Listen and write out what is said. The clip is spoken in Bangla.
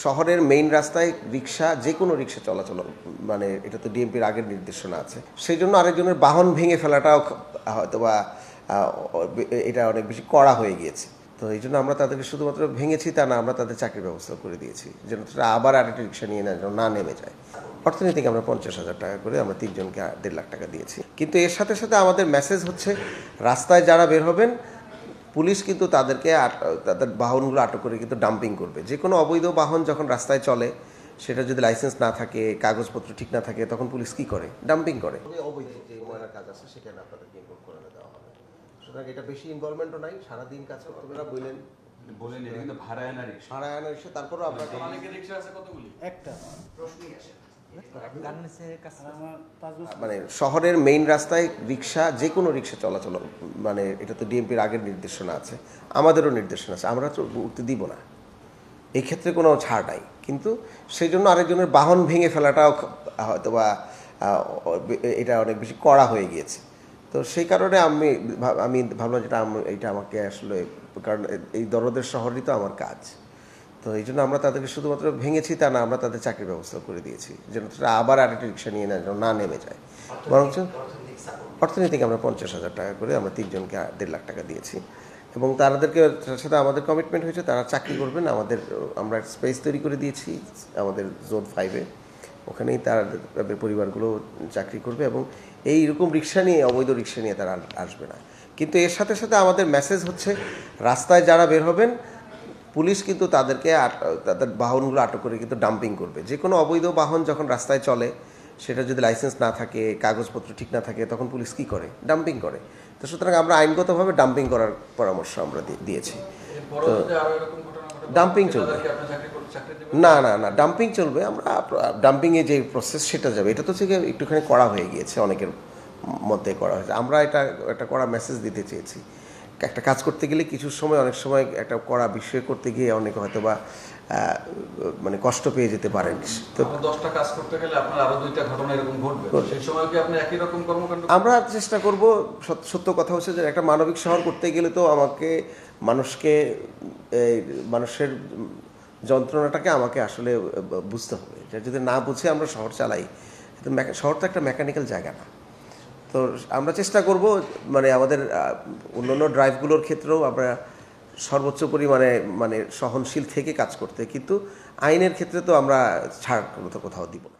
শহরের মেইন রাস্তায় রিক্সা যে কোনো রিক্সা চলাচল মানে এটা তো ডিএমপির আগের নির্দেশনা আছে, সেই জন্য আরেকজনের বাহন ভেঙে ফেলাটাও হয়তো বা এটা অনেক বেশি কড়া হয়ে গিয়েছে। তো এই জন্য আমরা তাদেরকে শুধুমাত্র ভেঙেছি তা না, আমরা তাদের চাকরির ব্যবস্থা করে দিয়েছি যেন তারা আবার আরেকটা রিক্সা নিয়ে না নেমে যায়। অর্থনীতিকে আমরা 50,000 টাকা করে আমরা 3 জনকে 1.5 লাখ টাকা দিয়েছি। কিন্তু এর সাথে সাথে আমাদের মেসেজ হচ্ছে, রাস্তায় যারা বের হবেন পুলিশ কিন্তু তাদেরকে তাদের বাহনগুলো আটক করে কিন্তু ডাম্পিং করবে। যে কোনো অবৈধ বাহন যখন রাস্তায় চলে, সেটা যদি লাইসেন্স না থাকে, কাগজপত্র ঠিক না থাকে, তখন পুলিশ কি করে? ডাম্পিং করে। অবৈধ যে ময়লার কাজ আছে সেখানে আপনাদেরকে ইনভলভ করে দেওয়া হবে। সুতরাং এটা বেশি ইনভলভমেন্টও নাই, সারাদিন কাছে আপনারা বললেন ভাড়া আনা রিক্সা, তারপরও আপনার একটা প্রশ্নই আসে মানে শহরের মেইন রাস্তায় রিক্সা যে কোনো রিক্সা চলাচল মানে এটা তো ডিএমপির আগের নির্দেশনা আছে, আমাদেরও নির্দেশনা আছে, আমরা তো উঠতে দিব না, এই ক্ষেত্রে কোনো ছাড় নাই। কিন্তু সেই জন্য আরেকজনের বাহন ভেঙে ফেলাটাও হয়তো বা এটা অনেক বেশি কড়া হয়ে গিয়েছে। তো সেই কারণে আমি ভাবলাম যেটা এইটা আমাকে আসলে, কারণ এই দরদের শহরই তো আমার কাজ। তো এই জন্য আমরা তাদেরকে শুধুমাত্র ভেঙেছি তা না, আমরা তাদের চাকরির ব্যবস্থা করে দিয়েছি যেন তারা আবার আরেকটা রিক্সা নিয়ে না নেমে যায়। বরঞ্চ অর্থনীতিকে আমরা 50,000 টাকা করে আমরা 3 জনকে 1.5 লাখ টাকা দিয়েছি এবং তাদেরকে সাথে আমাদের কমিটমেন্ট হয়েছে তারা চাকরি করবেন। আমরা স্পেস তৈরি করে দিয়েছি আমাদের জোন 5-এ, ওখানেই তাদের পরিবারগুলো চাকরি করবে এবং এইরকম রিক্সা নিয়ে, অবৈধ রিক্সা নিয়ে তারা আসবে না। কিন্তু এর সাথে সাথে আমাদের মেসেজ হচ্ছে, রাস্তায় যারা বের হবেন পুলিশ কিন্তু তাদেরকে তাদের বাহনগুলো আটক করে কিন্তু ডাম্পিং করবে। যে কোনো অবৈধ বাহন যখন রাস্তায় চলে, সেটা যদি লাইসেন্স না থাকে, কাগজপত্র ঠিক না থাকে, তখন পুলিশ কি করে? ডাম্পিং করে। তো সুতরাং আমরা আইনগতভাবে ডাম্পিং করার পরামর্শ আমরা দিয়েছি। তো ডাম্পিং চলবে না, ডাম্পিং চলবে। আমরা ডাম্পিংয়ে যে প্রসেস সেটা যাবে, এটা তো থেকে একটুখানি করা হয়ে গিয়েছে, অনেকের মধ্যে করা হয়েছে। আমরা একটা কড়া মেসেজ দিতে চেয়েছি। একটা কাজ করতে গেলে কিছু সময়, অনেক সময় একটা কড়া বিষয় করতে গিয়ে অনেকে হয়তো বা মানে কষ্ট পেয়ে যেতে পারেন। তো 10টা কাজ করতে গেলে আপনার আরো 2টা ঘটনা এরকম ঘটবে, সেই সময় কি আপনি একই রকম কর্মকাণ্ড? আমরা চেষ্টা করব। সত্য কথা হচ্ছে যে একটা মানবিক শহর করতে গেলে তো আমাকে মানুষের যন্ত্রণাটাকে আমাকে আসলে বুঝতে হবে। যদি না বুঝে আমরা শহর চালাই, শহর তো একটা মেকানিক্যাল জায়গা না। তো আমরা চেষ্টা করব মানে আমাদের অন্যান্য ড্রাইভগুলোর ক্ষেত্রেও আমরা সর্বোচ্চ পরিমাণে মানে সহনশীল থেকে কাজ করতে, কিন্তু আইনের ক্ষেত্রে তো আমরা ছাড় কোথাও দিব না।